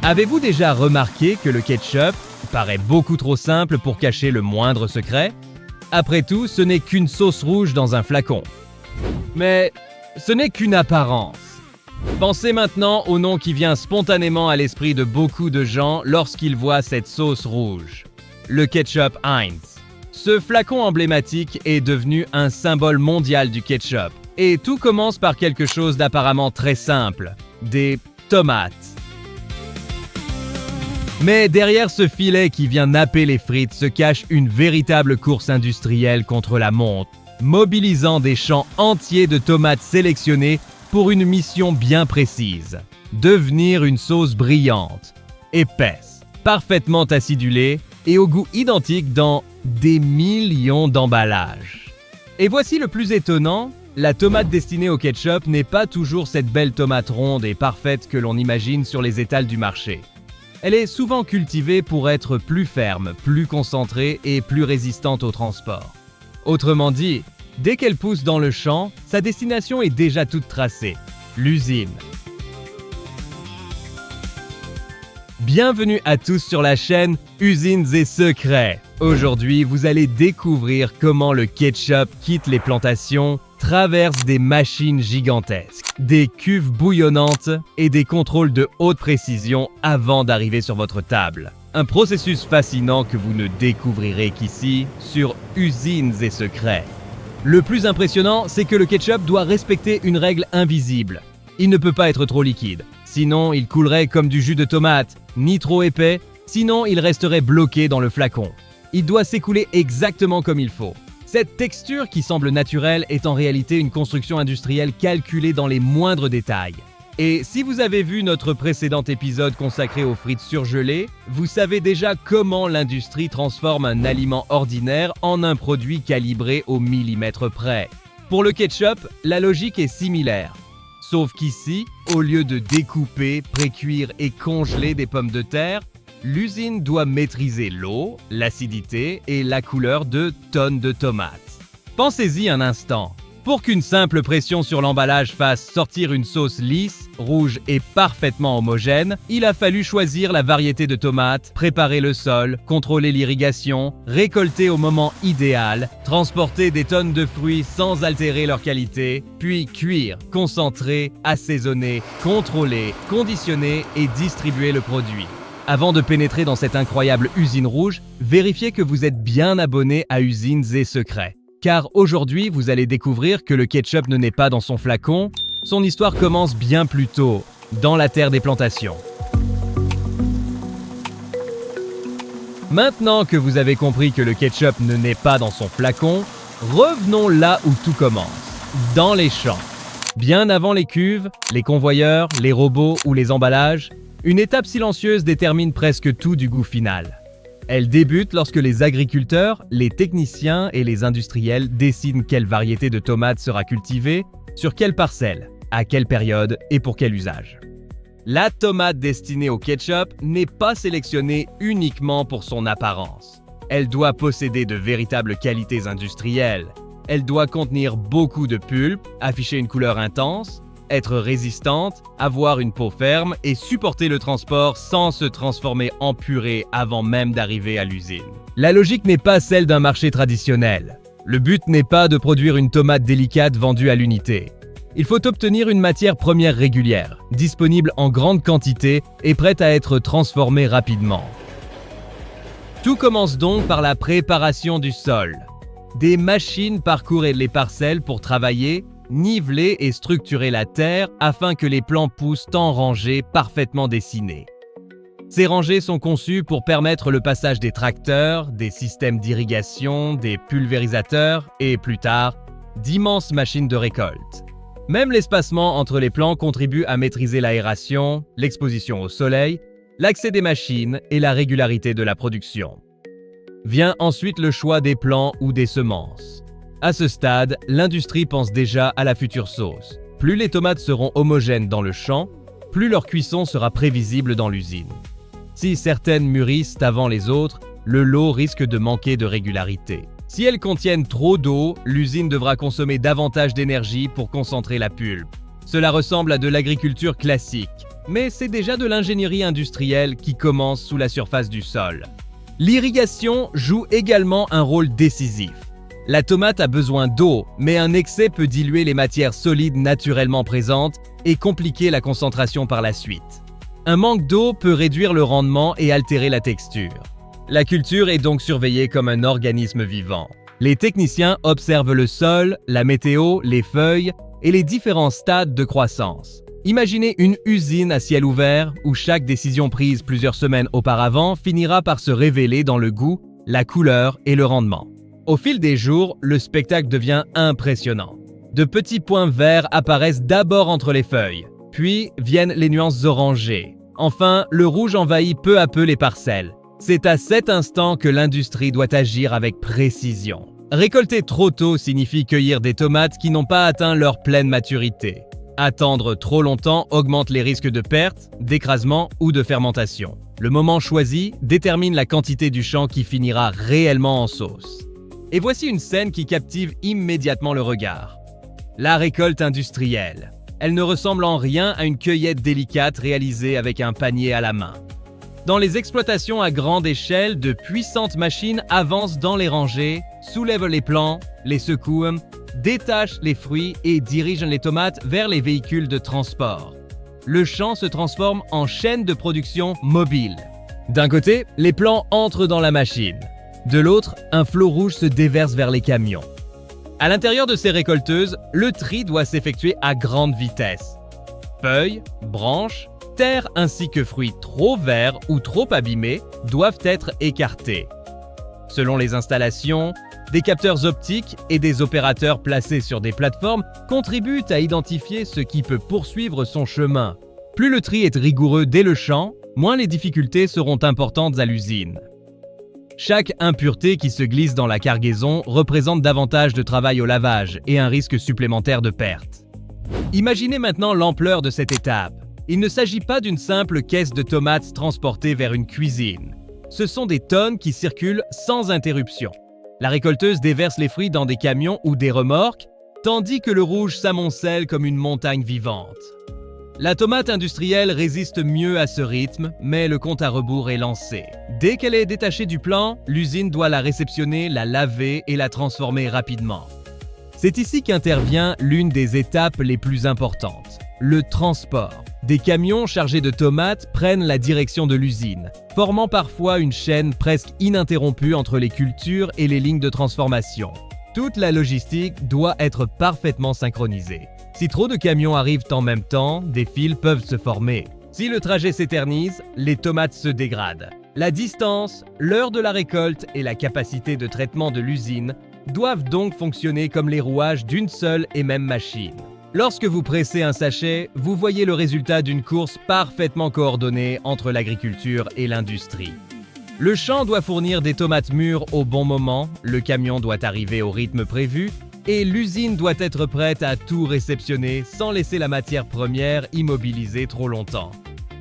Avez-vous déjà remarqué que le ketchup paraît beaucoup trop simple pour cacher le moindre secret? Après tout, ce n'est qu'une sauce rouge dans un flacon. Mais ce n'est qu'une apparence. Pensez maintenant au nom qui vient spontanément à l'esprit de beaucoup de gens lorsqu'ils voient cette sauce rouge. Le ketchup Heinz. Ce flacon emblématique est devenu un symbole mondial du ketchup. Et tout commence par quelque chose d'apparemment très simple, des tomates. Mais derrière ce filet qui vient napper les frites se cache une véritable course industrielle contre la montre, mobilisant des champs entiers de tomates sélectionnées pour une mission bien précise, devenir une sauce brillante, épaisse, parfaitement acidulée et au goût identique dans des millions d'emballages. Et voici le plus étonnant, la tomate destinée au ketchup n'est pas toujours cette belle tomate ronde et parfaite que l'on imagine sur les étals du marché. Elle est souvent cultivée pour être plus ferme, plus concentrée et plus résistante au transport. Autrement dit, dès qu'elle pousse dans le champ, sa destination est déjà toute tracée, l'usine. Bienvenue à tous sur la chaîne Usines et Secrets. Aujourd'hui, vous allez découvrir comment le ketchup quitte les plantations, traverse des machines gigantesques, des cuves bouillonnantes et des contrôles de haute précision avant d'arriver sur votre table. Un processus fascinant que vous ne découvrirez qu'ici sur Usines et Secrets. Le plus impressionnant, c'est que le ketchup doit respecter une règle invisible. Il ne peut pas être trop liquide, sinon il coulerait comme du jus de tomate, ni trop épais, sinon il resterait bloqué dans le flacon. Il doit s'écouler exactement comme il faut. Cette texture qui semble naturelle est en réalité une construction industrielle calculée dans les moindres détails. Et si vous avez vu notre précédent épisode consacré aux frites surgelées, vous savez déjà comment l'industrie transforme un aliment ordinaire en un produit calibré au millimètre près. Pour le ketchup, la logique est similaire. Sauf qu'ici, au lieu de découper, précuire et congeler des pommes de terre, l'usine doit maîtriser l'eau, l'acidité et la couleur de tonnes de tomates. Pensez-y un instant. Pour qu'une simple pression sur l'emballage fasse sortir une sauce lisse, rouge et parfaitement homogène, il a fallu choisir la variété de tomates, préparer le sol, contrôler l'irrigation, récolter au moment idéal, transporter des tonnes de fruits sans altérer leur qualité, puis cuire, concentrer, assaisonner, contrôler, conditionner et distribuer le produit. Avant de pénétrer dans cette incroyable usine rouge, vérifiez que vous êtes bien abonné à Usines et Secrets. Car aujourd'hui, vous allez découvrir que le ketchup ne naît pas dans son flacon, son histoire commence bien plus tôt, dans la terre des plantations. Maintenant que vous avez compris que le ketchup ne naît pas dans son flacon, revenons là où tout commence, dans les champs. Bien avant les cuves, les convoyeurs, les robots ou les emballages, une étape silencieuse détermine presque tout du goût final. Elle débute lorsque les agriculteurs, les techniciens et les industriels décident quelle variété de tomates sera cultivée, sur quelle parcelle, à quelle période et pour quel usage. La tomate destinée au ketchup n'est pas sélectionnée uniquement pour son apparence. Elle doit posséder de véritables qualités industrielles. Elle doit contenir beaucoup de pulpe, afficher une couleur intense, être résistante, avoir une peau ferme et supporter le transport sans se transformer en purée avant même d'arriver à l'usine. La logique n'est pas celle d'un marché traditionnel. Le but n'est pas de produire une tomate délicate vendue à l'unité. Il faut obtenir une matière première régulière, disponible en grande quantité et prête à être transformée rapidement. Tout commence donc par la préparation du sol. Des machines parcourent les parcelles pour travailler, niveler et structurer la terre afin que les plants poussent en rangées parfaitement dessinées. Ces rangées sont conçues pour permettre le passage des tracteurs, des systèmes d'irrigation, des pulvérisateurs et, plus tard, d'immenses machines de récolte. Même l'espacement entre les plants contribue à maîtriser l'aération, l'exposition au soleil, l'accès des machines et la régularité de la production. Vient ensuite le choix des plants ou des semences. À ce stade, l'industrie pense déjà à la future sauce. Plus les tomates seront homogènes dans le champ, plus leur cuisson sera prévisible dans l'usine. Si certaines mûrissent avant les autres, le lot risque de manquer de régularité. Si elles contiennent trop d'eau, l'usine devra consommer davantage d'énergie pour concentrer la pulpe. Cela ressemble à de l'agriculture classique. mais c'est déjà de l'ingénierie industrielle qui commence sous la surface du sol. L'irrigation joue également un rôle décisif. La tomate a besoin d'eau, mais un excès peut diluer les matières solides naturellement présentes et compliquer la concentration par la suite. Un manque d'eau peut réduire le rendement et altérer la texture. La culture est donc surveillée comme un organisme vivant. Les techniciens observent le sol, la météo, les feuilles et les différents stades de croissance. Imaginez une usine à ciel ouvert où chaque décision prise plusieurs semaines auparavant finira par se révéler dans le goût, la couleur et le rendement. Au fil des jours, le spectacle devient impressionnant. De petits points verts apparaissent d'abord entre les feuilles, puis viennent les nuances orangées. Enfin, le rouge envahit peu à peu les parcelles. C'est à cet instant que l'industrie doit agir avec précision. Récolter trop tôt signifie cueillir des tomates qui n'ont pas atteint leur pleine maturité. Attendre trop longtemps augmente les risques de perte, d'écrasement ou de fermentation. Le moment choisi détermine la quantité du champ qui finira réellement en sauce. Et voici une scène qui captive immédiatement le regard. La récolte industrielle. Elle ne ressemble en rien à une cueillette délicate réalisée avec un panier à la main. Dans les exploitations à grande échelle, de puissantes machines avancent dans les rangées, soulèvent les plants, les secouent, détachent les fruits et dirigent les tomates vers les véhicules de transport. Le champ se transforme en chaîne de production mobile. D'un côté, les plants entrent dans la machine. De l'autre, un flot rouge se déverse vers les camions. À l'intérieur de ces récolteuses, le tri doit s'effectuer à grande vitesse. Feuilles, branches, terre ainsi que fruits trop verts ou trop abîmés doivent être écartés. Selon les installations, des capteurs optiques et des opérateurs placés sur des plateformes contribuent à identifier ce qui peut poursuivre son chemin. Plus le tri est rigoureux dès le champ, moins les difficultés seront importantes à l'usine. Chaque impureté qui se glisse dans la cargaison représente davantage de travail au lavage et un risque supplémentaire de perte. Imaginez maintenant l'ampleur de cette étape. Il ne s'agit pas d'une simple caisse de tomates transportée vers une cuisine. Ce sont des tonnes qui circulent sans interruption. La récolteuse déverse les fruits dans des camions ou des remorques, tandis que le rouge s'amoncelle comme une montagne vivante. La tomate industrielle résiste mieux à ce rythme, mais le compte à rebours est lancé. Dès qu'elle est détachée du plant, l'usine doit la réceptionner, la laver et la transformer rapidement. C'est ici qu'intervient l'une des étapes les plus importantes, le transport. Des camions chargés de tomates prennent la direction de l'usine, formant parfois une chaîne presque ininterrompue entre les cultures et les lignes de transformation. Toute la logistique doit être parfaitement synchronisée. Si trop de camions arrivent en même temps, des fils peuvent se former. Si le trajet s'éternise, les tomates se dégradent. La distance, l'heure de la récolte et la capacité de traitement de l'usine doivent donc fonctionner comme les rouages d'une seule et même machine. Lorsque vous pressez un sachet, vous voyez le résultat d'une course parfaitement coordonnée entre l'agriculture et l'industrie. Le champ doit fournir des tomates mûres au bon moment, le camion doit arriver au rythme prévu, et l'usine doit être prête à tout réceptionner sans laisser la matière première immobilisée trop longtemps.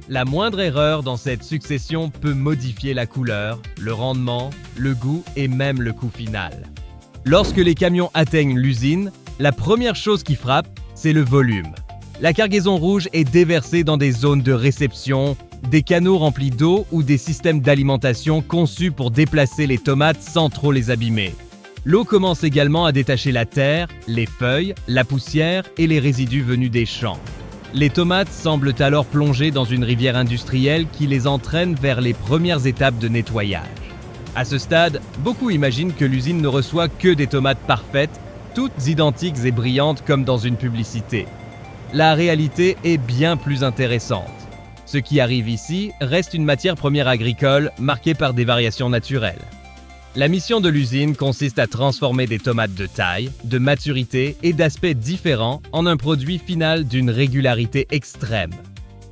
La moindre erreur dans cette succession peut modifier la couleur, le rendement, le goût et même le coût final. Lorsque les camions atteignent l'usine, la première chose qui frappe, c'est le volume. La cargaison rouge est déversée dans des zones de réception, des canaux remplis d'eau ou des systèmes d'alimentation conçus pour déplacer les tomates sans trop les abîmer. L'eau commence également à détacher la terre, les feuilles, la poussière et les résidus venus des champs. Les tomates semblent alors plonger dans une rivière industrielle qui les entraîne vers les premières étapes de nettoyage. À ce stade, beaucoup imaginent que l'usine ne reçoit que des tomates parfaites, toutes identiques et brillantes comme dans une publicité. La réalité est bien plus intéressante. Ce qui arrive ici reste une matière première agricole marquée par des variations naturelles. La mission de l'usine consiste à transformer des tomates de taille, de maturité et d'aspect différents en un produit final d'une régularité extrême.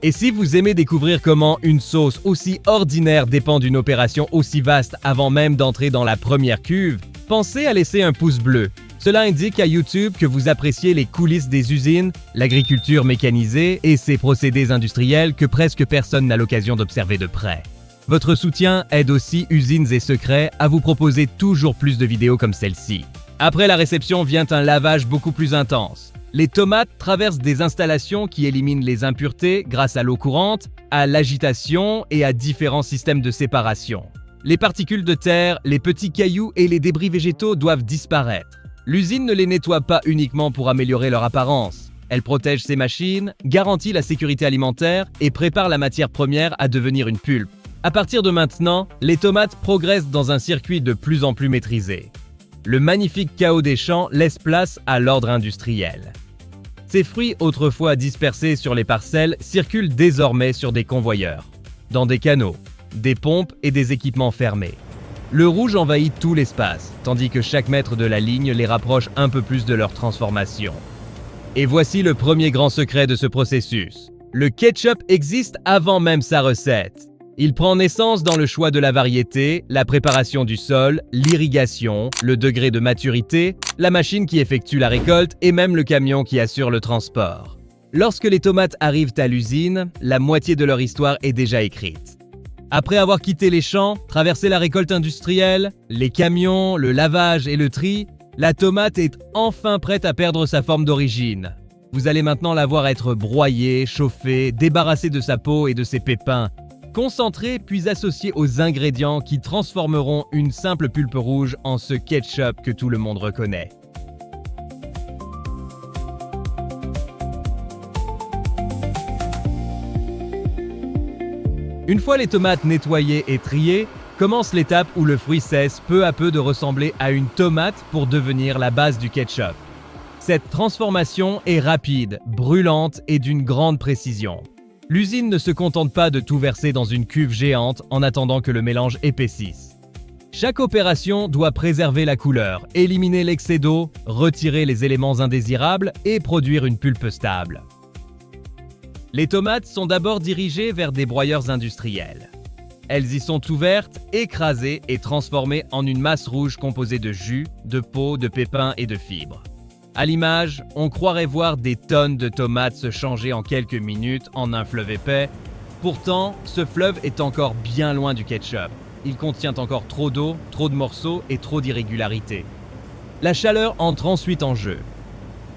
Et si vous aimez découvrir comment une sauce aussi ordinaire dépend d'une opération aussi vaste avant même d'entrer dans la première cuve, pensez à laisser un pouce bleu. Cela indique à YouTube que vous appréciez les coulisses des usines, l'agriculture mécanisée et ses procédés industriels que presque personne n'a l'occasion d'observer de près. Votre soutien aide aussi Usines et Secrets à vous proposer toujours plus de vidéos comme celle-ci. Après la réception vient un lavage beaucoup plus intense. Les tomates traversent des installations qui éliminent les impuretés grâce à l'eau courante, à l'agitation et à différents systèmes de séparation. Les particules de terre, les petits cailloux et les débris végétaux doivent disparaître. L'usine ne les nettoie pas uniquement pour améliorer leur apparence. Elle protège ses machines, garantit la sécurité alimentaire et prépare la matière première à devenir une pulpe. À partir de maintenant, les tomates progressent dans un circuit de plus en plus maîtrisé. Le magnifique chaos des champs laisse place à l'ordre industriel. Ces fruits, autrefois dispersés sur les parcelles, circulent désormais sur des convoyeurs, dans des canaux, des pompes et des équipements fermés. Le rouge envahit tout l'espace, tandis que chaque mètre de la ligne les rapproche un peu plus de leur transformation. Et voici le premier grand secret de ce processus. Le ketchup existe avant même sa recette. Il prend naissance dans le choix de la variété, la préparation du sol, l'irrigation, le degré de maturité, la machine qui effectue la récolte et même le camion qui assure le transport. Lorsque les tomates arrivent à l'usine, la moitié de leur histoire est déjà écrite. Après avoir quitté les champs, traversé la récolte industrielle, les camions, le lavage et le tri, la tomate est enfin prête à perdre sa forme d'origine. Vous allez maintenant la voir être broyée, chauffée, débarrassée de sa peau et de ses pépins, concentrée puis associée aux ingrédients qui transformeront une simple pulpe rouge en ce ketchup que tout le monde reconnaît. Une fois les tomates nettoyées et triées, commence l'étape où le fruit cesse peu à peu de ressembler à une tomate pour devenir la base du ketchup. Cette transformation est rapide, brûlante et d'une grande précision. L'usine ne se contente pas de tout verser dans une cuve géante en attendant que le mélange épaississe. Chaque opération doit préserver la couleur, éliminer l'excès d'eau, retirer les éléments indésirables et produire une pulpe stable. Les tomates sont d'abord dirigées vers des broyeurs industriels. Elles y sont ouvertes, écrasées et transformées en une masse rouge composée de jus, de peau, de pépins et de fibres. À l'image, on croirait voir des tonnes de tomates se changer en quelques minutes en un fleuve épais. Pourtant, ce fleuve est encore bien loin du ketchup. Il contient encore trop d'eau, trop de morceaux et trop d'irrégularités. La chaleur entre ensuite en jeu.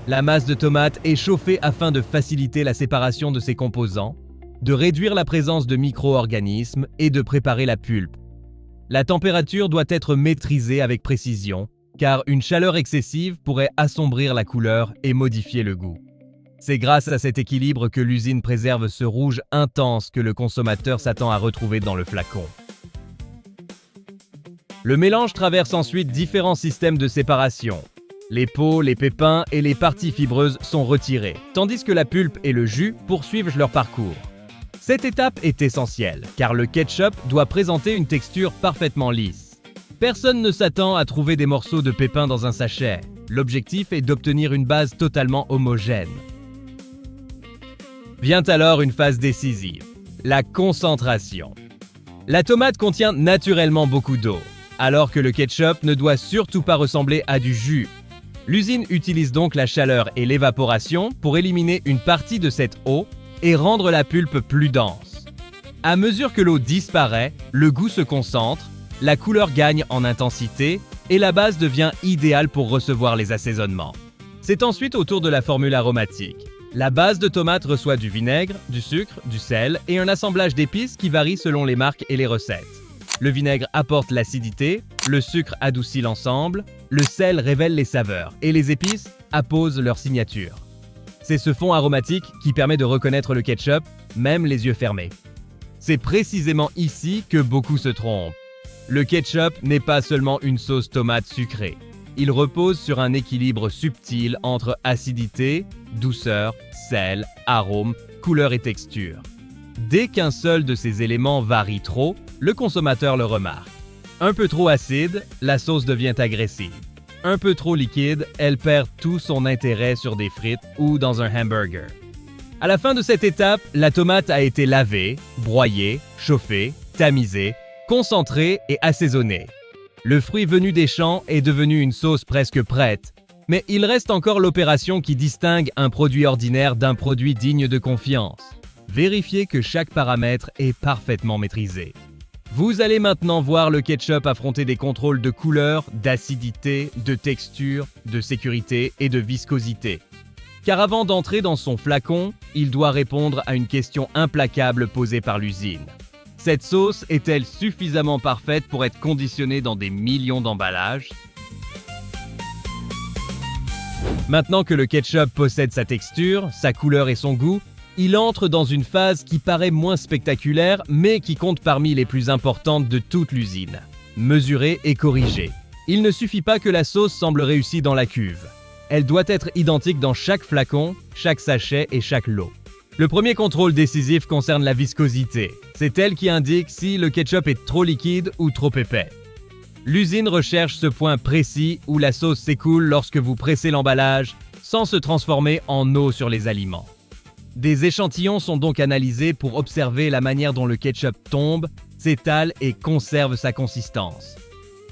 La masse de tomates est chauffée afin de faciliter la séparation de ses composants, de réduire la présence de micro-organismes et de préparer la pulpe. La température doit être maîtrisée avec précision, car une chaleur excessive pourrait assombrir la couleur et modifier le goût. C'est grâce à cet équilibre que l'usine préserve ce rouge intense que le consommateur s'attend à retrouver dans le flacon. Le mélange traverse ensuite différents systèmes de séparation. Les peaux, les pépins et les parties fibreuses sont retirés, tandis que la pulpe et le jus poursuivent leur parcours. Cette étape est essentielle, car le ketchup doit présenter une texture parfaitement lisse. Personne ne s'attend à trouver des morceaux de pépins dans un sachet. L'objectif est d'obtenir une base totalement homogène. Vient alors une phase décisive, la concentration. La tomate contient naturellement beaucoup d'eau, alors que le ketchup ne doit surtout pas ressembler à du jus. L'usine utilise donc la chaleur et l'évaporation pour éliminer une partie de cette eau et rendre la pulpe plus dense. À mesure que l'eau disparaît, le goût se concentre, la couleur gagne en intensité et la base devient idéale pour recevoir les assaisonnements. C'est ensuite au tour de la formule aromatique. La base de tomate reçoit du vinaigre, du sucre, du sel et un assemblage d'épices qui varie selon les marques et les recettes. Le vinaigre apporte l'acidité, le sucre adoucit l'ensemble, le sel révèle les saveurs et les épices apposent leur signature. C'est ce fond aromatique qui permet de reconnaître le ketchup, même les yeux fermés. C'est précisément ici que beaucoup se trompent. Le ketchup n'est pas seulement une sauce tomate sucrée. Il repose sur un équilibre subtil entre acidité, douceur, sel, arôme, couleur et texture. Dès qu'un seul de ces éléments varie trop, le consommateur le remarque. Un peu trop acide, la sauce devient agressive. Un peu trop liquide, elle perd tout son intérêt sur des frites ou dans un hamburger. À la fin de cette étape, la tomate a été lavée, broyée, chauffée, tamisée, concentrée et assaisonnée. Le fruit venu des champs est devenu une sauce presque prête, mais il reste encore l'opération qui distingue un produit ordinaire d'un produit digne de confiance. Vérifiez que chaque paramètre est parfaitement maîtrisé. Vous allez maintenant voir le ketchup affronter des contrôles de couleur, d'acidité, de texture, de sécurité et de viscosité. Car avant d'entrer dans son flacon, il doit répondre à une question implacable posée par l'usine. Cette sauce est-elle suffisamment parfaite pour être conditionnée dans des millions d'emballages? Maintenant que le ketchup possède sa texture, sa couleur et son goût, il entre dans une phase qui paraît moins spectaculaire, mais qui compte parmi les plus importantes de toute l'usine. Mesurer et corriger. Il ne suffit pas que la sauce semble réussie dans la cuve. Elle doit être identique dans chaque flacon, chaque sachet et chaque lot. Le premier contrôle décisif concerne la viscosité. C'est elle qui indique si le ketchup est trop liquide ou trop épais. L'usine recherche ce point précis où la sauce s'écoule lorsque vous pressez l'emballage sans se transformer en eau sur les aliments. Des échantillons sont donc analysés pour observer la manière dont le ketchup tombe, s'étale et conserve sa consistance.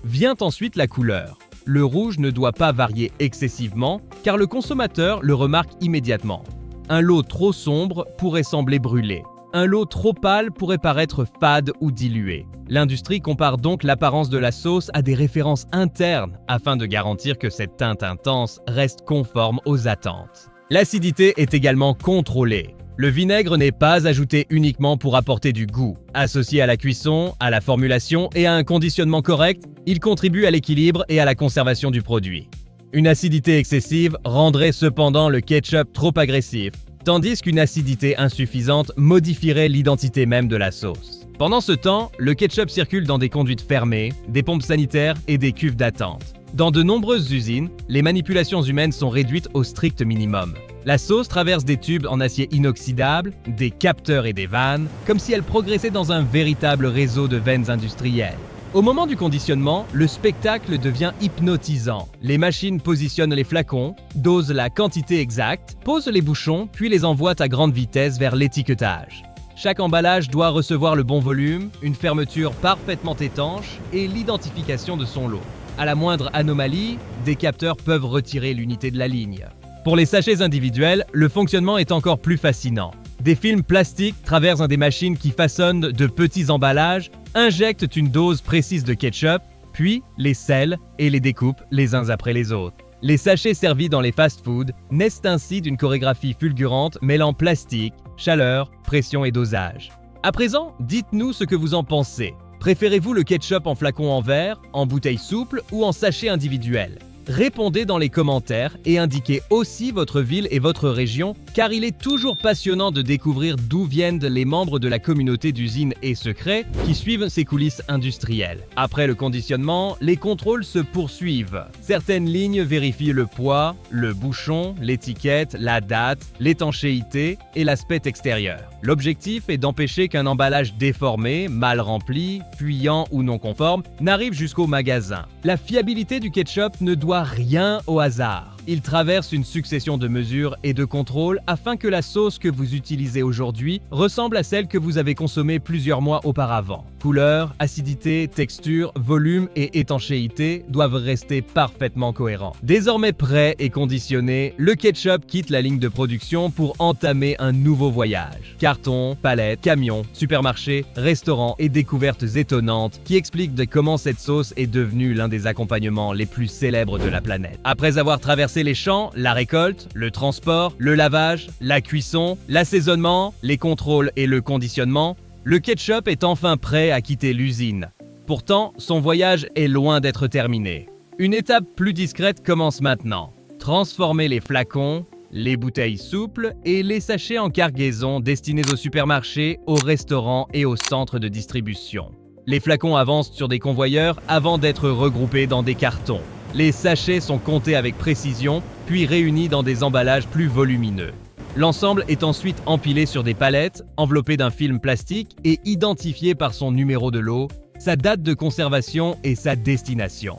Vient ensuite la couleur. Le rouge ne doit pas varier excessivement car le consommateur le remarque immédiatement. Un lot trop sombre pourrait sembler brûlé. Un lot trop pâle pourrait paraître fade ou dilué. L'industrie compare donc l'apparence de la sauce à des références internes afin de garantir que cette teinte intense reste conforme aux attentes. L'acidité est également contrôlée. Le vinaigre n'est pas ajouté uniquement pour apporter du goût. Associé à la cuisson, à la formulation et à un conditionnement correct, il contribue à l'équilibre et à la conservation du produit. Une acidité excessive rendrait cependant le ketchup trop agressif, tandis qu'une acidité insuffisante modifierait l'identité même de la sauce. Pendant ce temps, le ketchup circule dans des conduites fermées, des pompes sanitaires et des cuves d'attente. Dans de nombreuses usines, les manipulations humaines sont réduites au strict minimum. La sauce traverse des tubes en acier inoxydable, des capteurs et des vannes, comme si elle progressait dans un véritable réseau de veines industrielles. Au moment du conditionnement, le spectacle devient hypnotisant. Les machines positionnent les flacons, dosent la quantité exacte, posent les bouchons, puis les envoient à grande vitesse vers l'étiquetage. Chaque emballage doit recevoir le bon volume, une fermeture parfaitement étanche et l'identification de son lot. À la moindre anomalie, des capteurs peuvent retirer l'unité de la ligne. Pour les sachets individuels, le fonctionnement est encore plus fascinant. Des films plastiques traversent des machines qui façonnent de petits emballages, injectent une dose précise de ketchup, puis les scellent et les découpent les uns après les autres. Les sachets servis dans les fast-foods naissent ainsi d'une chorégraphie fulgurante mêlant plastique, chaleur, pression et dosage. À présent, dites-nous ce que vous en pensez. Préférez-vous le ketchup en flacon en verre, en bouteille souple ou en sachet individuel? Répondez dans les commentaires et indiquez aussi votre ville et votre région, car il est toujours passionnant de découvrir d'où viennent les membres de la communauté d'usines et secrets qui suivent ces coulisses industrielles. Après le conditionnement, les contrôles se poursuivent. Certaines lignes vérifient le poids, le bouchon, l'étiquette, la date, l'étanchéité et l'aspect extérieur. L'objectif est d'empêcher qu'un emballage déformé, mal rempli, fuyant ou non conforme n'arrive jusqu'au magasin. La fiabilité du ketchup ne doit rien au hasard. Il traverse une succession de mesures et de contrôles afin que la sauce que vous utilisez aujourd'hui ressemble à celle que vous avez consommée plusieurs mois auparavant. Couleur, acidité, texture, volume et étanchéité doivent rester parfaitement cohérents. Désormais prêt et conditionné, le ketchup quitte la ligne de production pour entamer un nouveau voyage. Carton, palette, camion, supermarché, restaurant et découvertes étonnantes qui expliquent de comment cette sauce est devenue l'un des accompagnements les plus célèbres de la planète. Après avoir traversé les champs, la récolte, le transport, le lavage, la cuisson, l'assaisonnement, les contrôles et le conditionnement, le ketchup est enfin prêt à quitter l'usine. Pourtant, son voyage est loin d'être terminé. Une étape plus discrète commence maintenant. Transformer les flacons, les bouteilles souples et les sachets en cargaison destinés aux supermarchés, aux restaurants et aux centres de distribution. Les flacons avancent sur des convoyeurs avant d'être regroupés dans des cartons. Les sachets sont comptés avec précision, puis réunis dans des emballages plus volumineux. L'ensemble est ensuite empilé sur des palettes, enveloppé d'un film plastique et identifié par son numéro de lot, sa date de conservation et sa destination.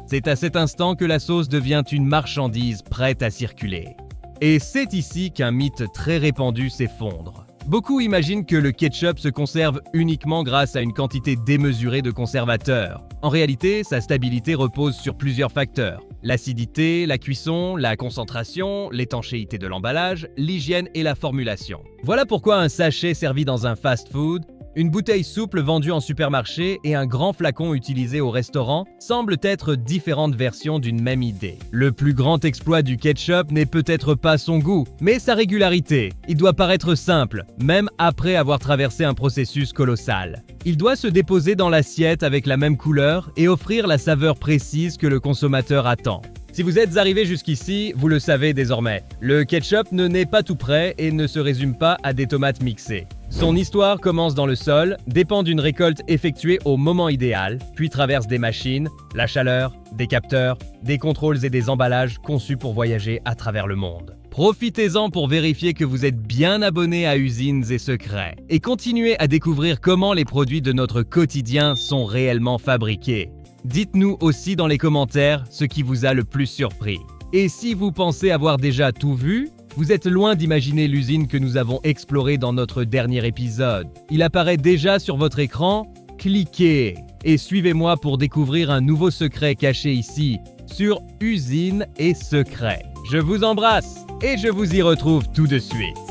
C'est à cet instant que la sauce devient une marchandise prête à circuler. Et c'est ici qu'un mythe très répandu s'effondre. Beaucoup imaginent que le ketchup se conserve uniquement grâce à une quantité démesurée de conservateurs. En réalité, sa stabilité repose sur plusieurs facteurs. L'acidité, la cuisson, la concentration, l'étanchéité de l'emballage, l'hygiène et la formulation. Voilà pourquoi un sachet servi dans un fast-food Une bouteille souple vendue en supermarché et un grand flacon utilisé au restaurant semblent être différentes versions d'une même idée. Le plus grand exploit du ketchup n'est peut-être pas son goût, mais sa régularité. Il doit paraître simple, même après avoir traversé un processus colossal. Il doit se déposer dans l'assiette avec la même couleur et offrir la saveur précise que le consommateur attend. Si vous êtes arrivé jusqu'ici, vous le savez désormais. Le ketchup ne naît pas tout près et ne se résume pas à des tomates mixées. Son histoire commence dans le sol, dépend d'une récolte effectuée au moment idéal, puis traverse des machines, la chaleur, des capteurs, des contrôles et des emballages conçus pour voyager à travers le monde. Profitez-en pour vérifier que vous êtes bien abonné à Usines et Secrets et continuez à découvrir comment les produits de notre quotidien sont réellement fabriqués. Dites-nous aussi dans les commentaires ce qui vous a le plus surpris. Et si vous pensez avoir déjà tout vu, vous êtes loin d'imaginer l'usine que nous avons explorée dans notre dernier épisode. Il apparaît déjà sur votre écran, cliquez et suivez-moi pour découvrir un nouveau secret caché ici sur Usines et Secrets. Je vous embrasse et je vous y retrouve tout de suite.